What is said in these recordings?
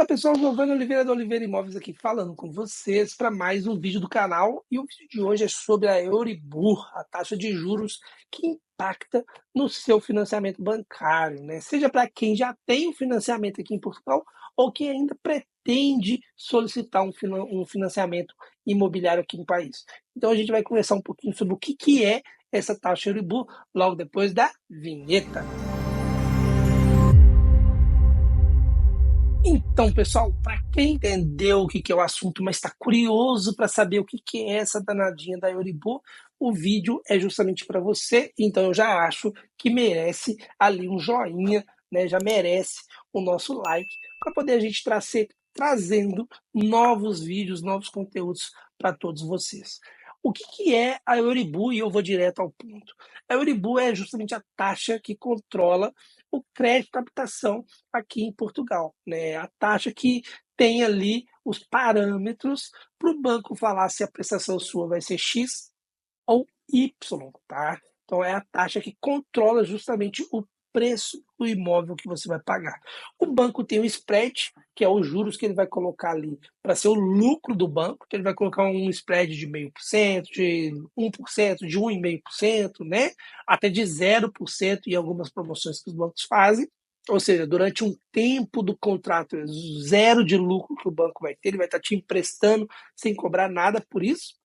Fala pessoal, Giovanni Oliveira da Oliveira Imóveis aqui falando com vocês para mais um vídeo do canal. E o vídeo de hoje é sobre a Euribor, a taxa de juros que impacta no seu financiamento bancário, né? Seja para quem já tem o financiamento aqui em Portugal ou quem ainda pretende solicitar um financiamento imobiliário aqui no país. Então a gente vai conversar um pouquinho sobre o que é essa taxa Euribor logo depois da vinheta. Então, pessoal, para quem entendeu o que é o assunto, mas está curioso para saber o que é essa danadinha da Euribor, o vídeo é justamente para você. Então, eu já acho que merece ali um joinha, né? Já merece o nosso like para poder a gente trazendo novos vídeos, novos conteúdos para todos vocês. O que é a Euribor? E eu vou direto ao ponto. A Euribor é justamente a taxa que controla o crédito à habitação aqui em Portugal, né? A taxa que tem ali os parâmetros para o banco falar se a prestação sua vai ser X ou Y, tá? Então é a taxa que controla justamente o preço do imóvel que você vai pagar. O banco tem o spread, que é os juros que ele vai colocar ali para ser o lucro do banco, que ele vai colocar um spread de 0,5%, de 1%, de 1,5%, né? Até de 0% em algumas promoções que os bancos fazem. Ou seja, durante um tempo do contrato, zero de lucro que o banco vai ter, ele vai estar te emprestando sem cobrar nada por isso.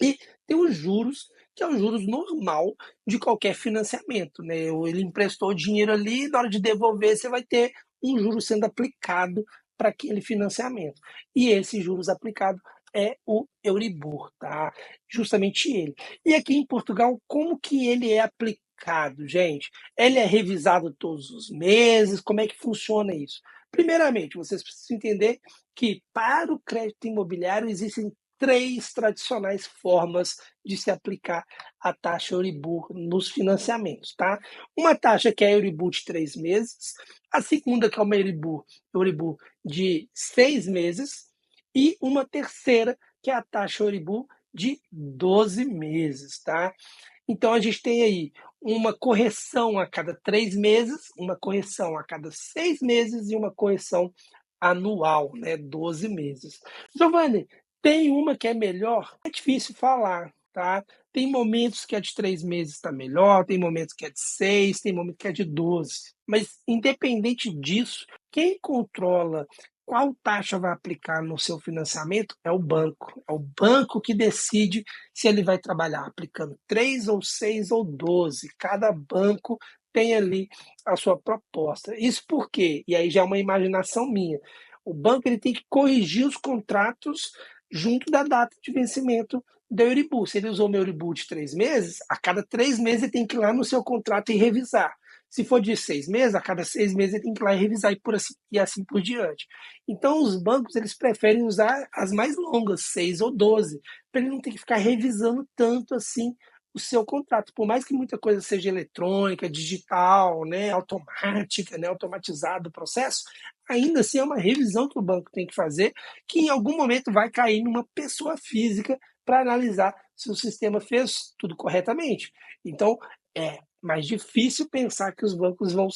E tem os juros, que é o juros normal de qualquer financiamento, né? Ele emprestou dinheiro ali, na hora de devolver, você vai ter um juro sendo aplicado para aquele financiamento. E esse juros aplicado é o Euribor, tá? Justamente ele. E aqui em Portugal, como que ele é aplicado, gente? Ele é revisado todos os meses? Como é que funciona isso? Primeiramente, vocês precisam entender que para o crédito imobiliário existem três tradicionais formas de se aplicar a taxa Euribor nos financiamentos, tá? Uma taxa que é a Euribor de 3 meses, a segunda que é uma Euribor de 6 meses e uma terceira que é a taxa Euribor de 12 meses, tá? Então a gente tem aí uma correção a cada 3 meses, uma correção a cada 6 meses e uma correção anual, né? 12 meses. Giovanni, tem uma que é melhor? É difícil falar, tá? Tem momentos que a de 3 meses está melhor, tem momentos que é de 6, tem momentos que é de 12. Mas, independente disso, quem controla qual taxa vai aplicar no seu financiamento é o banco. É o banco que decide se ele vai trabalhar aplicando 3 ou 6 ou 12. Cada banco tem ali a sua proposta. Isso por quê? E aí já é uma imaginação minha. O banco ele tem que corrigir os contratos junto da data de vencimento da Euribor. Se ele usou uma Euribor de 3 meses, a cada 3 meses ele tem que ir lá no seu contrato e revisar. Se for de 6 meses, a cada 6 meses ele tem que ir lá e revisar e assim por diante. Então os bancos eles preferem usar as mais longas, 6 ou 12, para ele não ter que ficar revisando tanto assim o seu contrato. Por mais que muita coisa seja eletrônica, digital, né, automática, né, automatizado o processo, ainda assim é uma revisão que o banco tem que fazer, que em algum momento vai cair numa pessoa física para analisar se o sistema fez tudo corretamente. Então, é mais difícil pensar que os bancos vão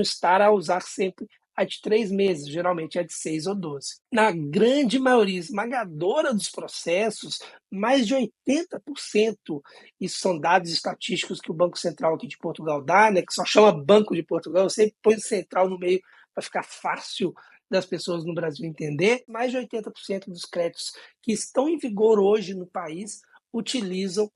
estar a usar sempre a de 3 meses, geralmente é de 6 ou 12. Na grande maioria esmagadora dos processos, mais de 80%, isso são dados estatísticos que o Banco Central aqui de Portugal dá, né, que só chama Banco de Portugal, eu sempre põe o central no meio para ficar fácil das pessoas no Brasil entender. Mais de 80% dos créditos que estão em vigor hoje no país utilizam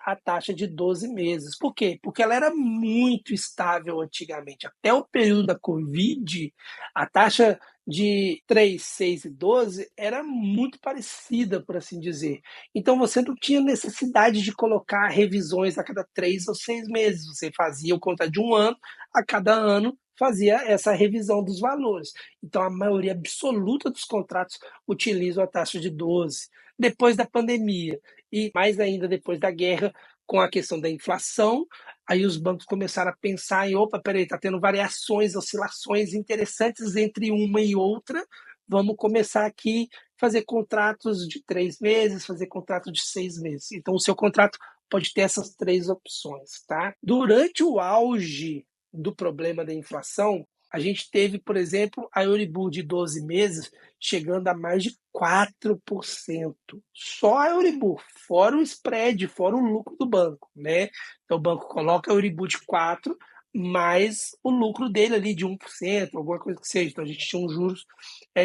a taxa de 12 meses. Por quê? Porque ela era muito estável antigamente. Até o período da Covid, a taxa de 3, 6 e 12 era muito parecida, por assim dizer. Então você não tinha necessidade de colocar revisões a cada 3 ou 6 meses. Você fazia o contrato de um ano, a cada ano fazia essa revisão dos valores. Então a maioria absoluta dos contratos utilizam a taxa de 12. Depois da pandemia, e mais ainda depois da guerra, com a questão da inflação, aí os bancos começaram a pensar em, opa, peraí, está tendo variações, oscilações interessantes entre uma e outra, vamos começar aqui fazer contratos de 3 meses, fazer contrato de 6 meses. Então o seu contrato pode ter essas três opções, tá? Durante o auge do problema da inflação, A gente teve, por exemplo, a Euribor de 12 meses chegando a mais de 4%. Só a Euribor, fora o spread, fora o lucro do banco, né? Então o banco coloca a Euribor de 4, mais o lucro dele ali de 1%, alguma coisa que seja. Então a gente tinha um juros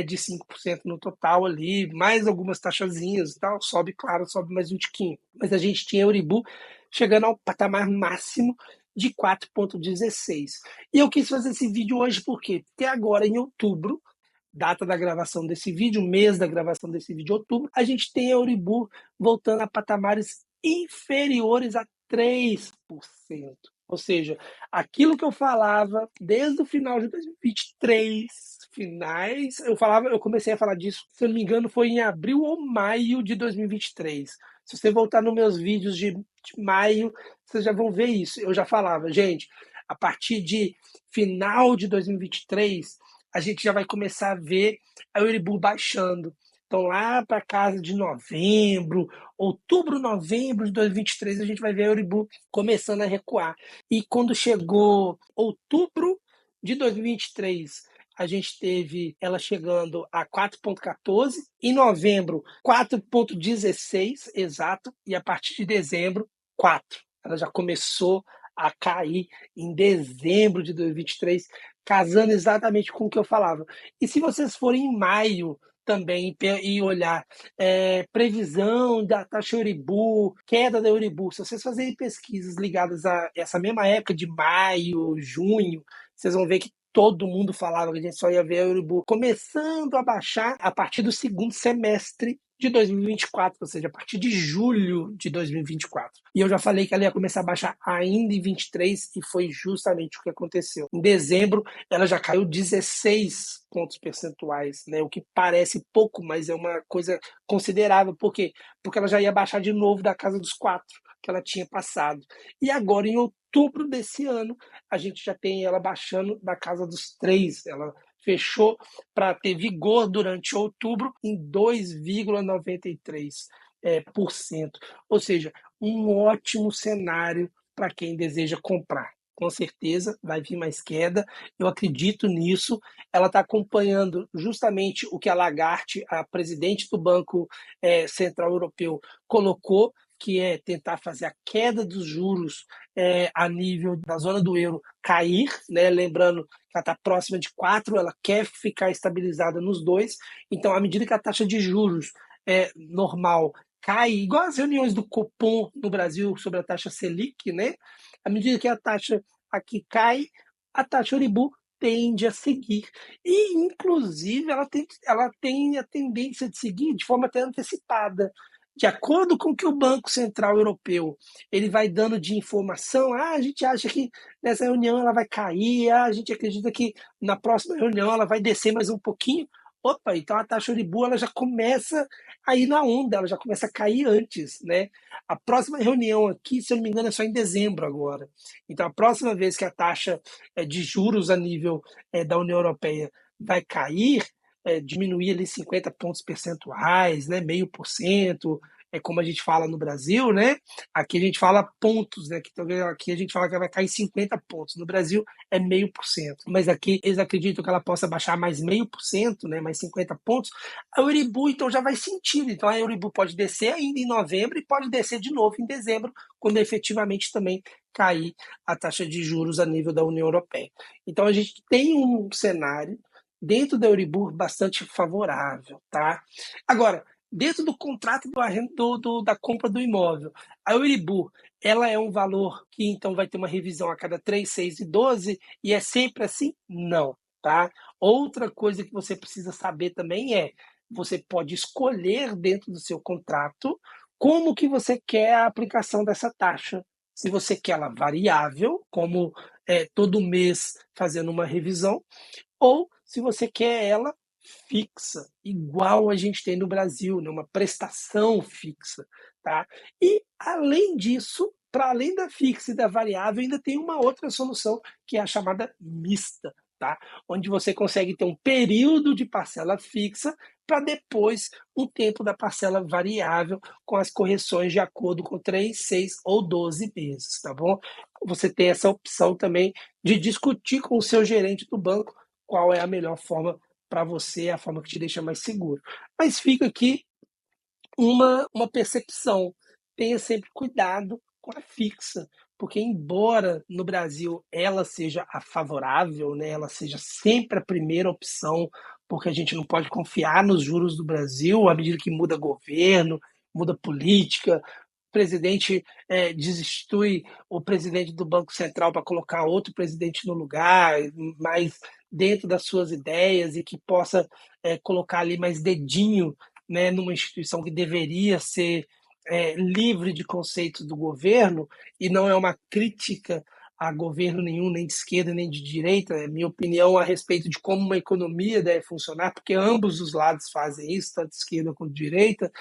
de 5% no total ali, mais algumas taxazinhas e tal, sobe, claro, sobe mais um tiquinho. Mas a gente tinha Euribor chegando ao patamar máximo de 4,16. E eu quis fazer esse vídeo hoje por quê? Porque agora, em outubro, data da gravação desse vídeo, mês da gravação desse vídeo, outubro, a gente tem a Euribor voltando a patamares inferiores a 3%. Ou seja, aquilo que eu falava desde o final de 2023, finais, eu comecei a falar disso, se eu não me engano, foi em abril ou maio de 2023. Se você voltar nos meus vídeos de maio, vocês já vão ver isso. Eu já falava, gente, a partir de final de 2023, a gente já vai começar a ver a Euribor baixando. Então, lá para casa de novembro, outubro, novembro de 2023, a gente vai ver a Euribor começando a recuar. E quando chegou outubro de 2023, a gente teve ela chegando a 4,14, em novembro 4,16, exato, e a partir de dezembro 4. Ela já começou a cair em dezembro de 2023, casando exatamente com o que eu falava. E se vocês forem em maio também e olhar previsão da taxa Euribor, queda da Euribor, se vocês fazerem pesquisas ligadas a essa mesma época de maio, junho, vocês vão ver que todo mundo falava que a gente só ia ver a Euribor começando a baixar a partir do segundo semestre de 2024, ou seja, a partir de julho de 2024. E eu já falei que ela ia começar a baixar ainda em 23 e foi justamente o que aconteceu. Em dezembro, ela já caiu 16 pontos percentuais, né? O que parece pouco, mas é uma coisa considerável. Por quê? Porque ela já ia baixar de novo da casa dos 4 que ela tinha passado. E agora, em outubro desse ano, a gente já tem ela baixando da casa dos 3. Ela fechou para ter vigor durante outubro em 2,93%. Ou seja, um ótimo cenário para quem deseja comprar. Com certeza vai vir mais queda, eu acredito nisso. Ela está acompanhando justamente o que a Lagarde, a presidente do Banco Central Europeu, colocou, que é tentar fazer a queda dos juros a nível da zona do euro cair, né? Lembrando que ela está próxima de 4, ela quer ficar estabilizada nos 2. Então, à medida que a taxa de juros normal cai, igual as reuniões do Copom no Brasil sobre a taxa Selic, né? À medida que a taxa aqui cai, a taxa Euribor tende a seguir. E, inclusive, ela tem a tendência de seguir de forma até antecipada. De acordo com o que o Banco Central Europeu ele vai dando de informação, a gente acha que nessa reunião ela vai cair, a gente acredita que na próxima reunião ela vai descer mais um pouquinho. Opa, então a taxa Euribor ela já começa a ir na onda, ela já começa a cair antes, né? A próxima reunião aqui, se eu não me engano, é só em dezembro agora. Então a próxima vez que a taxa de juros a nível da União Europeia vai cair, diminuir ali 50 pontos percentuais, né, 0,5%, é como a gente fala no Brasil, né? Aqui a gente fala pontos, né? Aqui a gente fala que vai cair 50 pontos. No Brasil é 0,5%. Mas aqui eles acreditam que ela possa baixar mais 0,5%, né? Mais 50 pontos. A Euribor, então, já vai sentir. Então a Euribor pode descer ainda em novembro e pode descer de novo em dezembro, quando efetivamente também cair a taxa de juros a nível da União Europeia. Então a gente tem um cenário dentro da Euribor bastante favorável, tá? Agora, dentro do contrato da compra do imóvel, a Euribor, ela é um valor que então vai ter uma revisão a cada 3, 6 e 12 e é sempre assim? Não, tá? Outra coisa que você precisa saber também você pode escolher dentro do seu contrato como que você quer a aplicação dessa taxa. Se você quer ela variável, como todo mês fazendo uma revisão, ou se você quer ela fixa, igual a gente tem no Brasil, né? Uma prestação fixa, tá? E além disso, para além da fixa e da variável, ainda tem uma outra solução que é a chamada mista, tá? Onde você consegue ter um período de parcela fixa para depois um tempo da parcela variável com as correções de acordo com 3, 6 ou 12 meses, tá bom? Você tem essa opção também de discutir com o seu gerente do banco qual é a melhor forma para você, a forma que te deixa mais seguro. Mas fica aqui uma percepção. Tenha sempre cuidado com a fixa, porque embora no Brasil ela seja a favorável, né, ela seja sempre a primeira opção, porque a gente não pode confiar nos juros do Brasil à medida que muda governo, muda política, o presidente desinstitui o presidente do Banco Central para colocar outro presidente no lugar, mais dentro das suas ideias e que possa colocar ali mais dedinho, né, numa instituição que deveria ser livre de conceitos do governo, e não é uma crítica a governo nenhum, nem de esquerda nem de direita, é minha opinião a respeito de como uma economia deve funcionar, porque ambos os lados fazem isso, tanto de esquerda quanto de direita,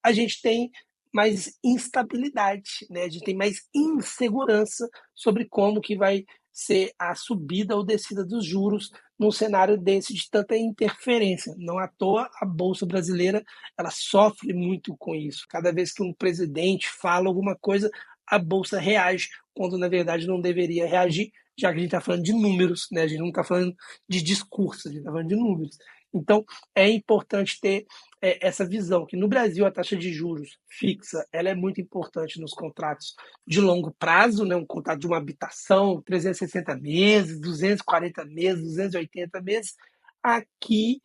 a gente tem mais instabilidade, né? A gente tem mais insegurança sobre como que vai ser a subida ou descida dos juros num cenário desse de tanta interferência. Não à toa a Bolsa Brasileira ela sofre muito com isso. Cada vez que um presidente fala alguma coisa, a Bolsa reage, quando na verdade não deveria reagir, já que a gente está falando de números, né? A gente não está falando de discurso, a gente está falando de números. Então, é importante ter essa visão, que no Brasil a taxa de juros fixa ela é muito importante nos contratos de longo prazo, né? Um contrato de uma habitação, 360 meses, 240 meses, 280 meses. Aqui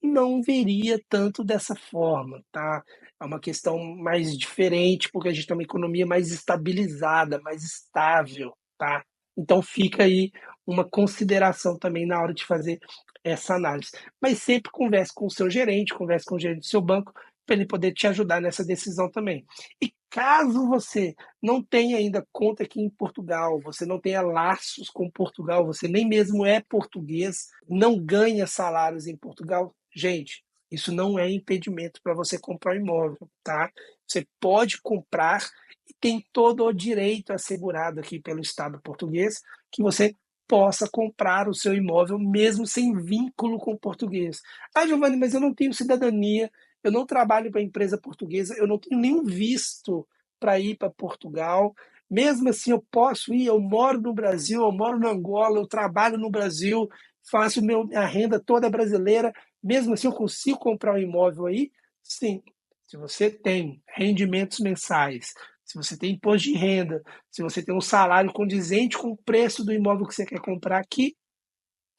não veria tanto dessa forma, tá? É uma questão mais diferente, porque a gente tem uma economia mais estabilizada, mais estável, tá? Então fica aí uma consideração também na hora de fazer essa análise. Mas sempre converse com o seu gerente, converse com o gerente do seu banco, para ele poder te ajudar nessa decisão também. E caso você não tenha ainda conta aqui em Portugal, você não tenha laços com Portugal, você nem mesmo é português, não ganha salários em Portugal, gente, isso não é impedimento para você comprar um imóvel, tá? Você pode comprar e tem todo o direito assegurado aqui pelo Estado português que você possa comprar o seu imóvel mesmo sem vínculo com o português. Ah, Giovanni, mas eu não tenho cidadania, eu não trabalho para empresa portuguesa, eu não tenho nenhum visto para ir para Portugal. Mesmo assim, eu posso ir, eu moro no Brasil, eu moro na Angola, eu trabalho no Brasil, faço minha renda toda brasileira, mesmo assim eu consigo comprar um imóvel aí? Sim. Se você tem rendimentos mensais, se você tem imposto de renda, se você tem um salário condizente com o preço do imóvel que você quer comprar aqui,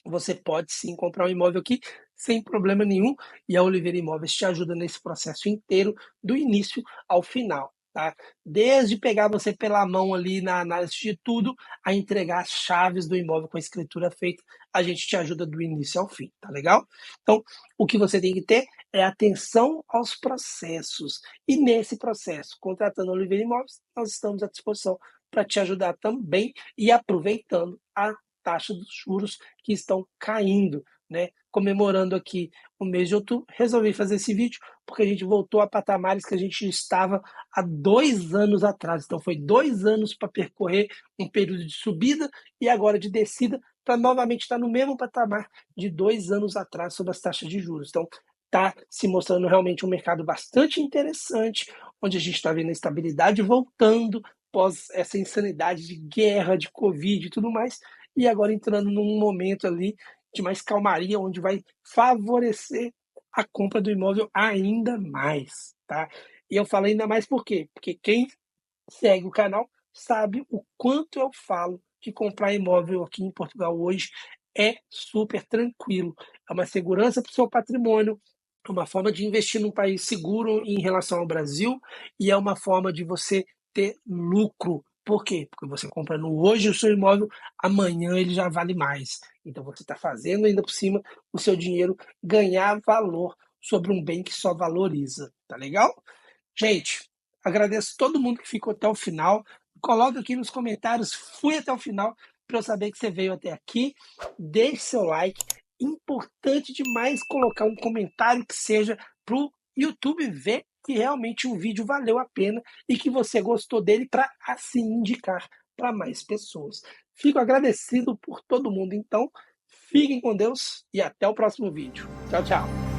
você pode sim comprar um imóvel aqui sem problema nenhum, e a Oliveira Imóveis te ajuda nesse processo inteiro, do início ao final. Tá? Desde pegar você pela mão ali na análise de tudo, a entregar as chaves do imóvel com a escritura feita, a gente te ajuda do início ao fim, tá legal? Então, o que você tem que ter é atenção aos processos. E nesse processo, contratando a Oliveira Imóveis, nós estamos à disposição para te ajudar também e aproveitando a taxa dos juros que estão caindo, né? Comemorando aqui o mês de outubro, resolvi fazer esse vídeo porque a gente voltou a patamares que a gente estava há 2 anos atrás. Então foi 2 anos para percorrer um período de subida e agora de descida para novamente estar no mesmo patamar de 2 anos atrás sobre as taxas de juros. Então está se mostrando realmente um mercado bastante interessante, onde a gente está vendo a estabilidade voltando pós essa insanidade de guerra, de Covid e tudo mais, e agora entrando num momento ali de mais calmaria, onde vai favorecer a compra do imóvel ainda mais, tá? E eu falo ainda mais por quê? Porque quem segue o canal sabe o quanto eu falo que comprar imóvel aqui em Portugal hoje é super tranquilo. É uma segurança para o seu patrimônio, é uma forma de investir num país seguro em relação ao Brasil e é uma forma de você ter lucro. Por quê? Porque você comprando hoje o seu imóvel, amanhã ele já vale mais. Então você está fazendo ainda por cima o seu dinheiro ganhar valor sobre um bem que só valoriza. Tá legal? Gente, agradeço todo mundo que ficou até o final. Coloca aqui nos comentários, fui até o final, para eu saber que você veio até aqui. Deixe seu like. Importante demais colocar um comentário que seja para o YouTube ver que realmente o vídeo valeu a pena e que você gostou dele para assim indicar para mais pessoas. Fico agradecido por todo mundo, então. Fiquem com Deus e até o próximo vídeo. Tchau, tchau.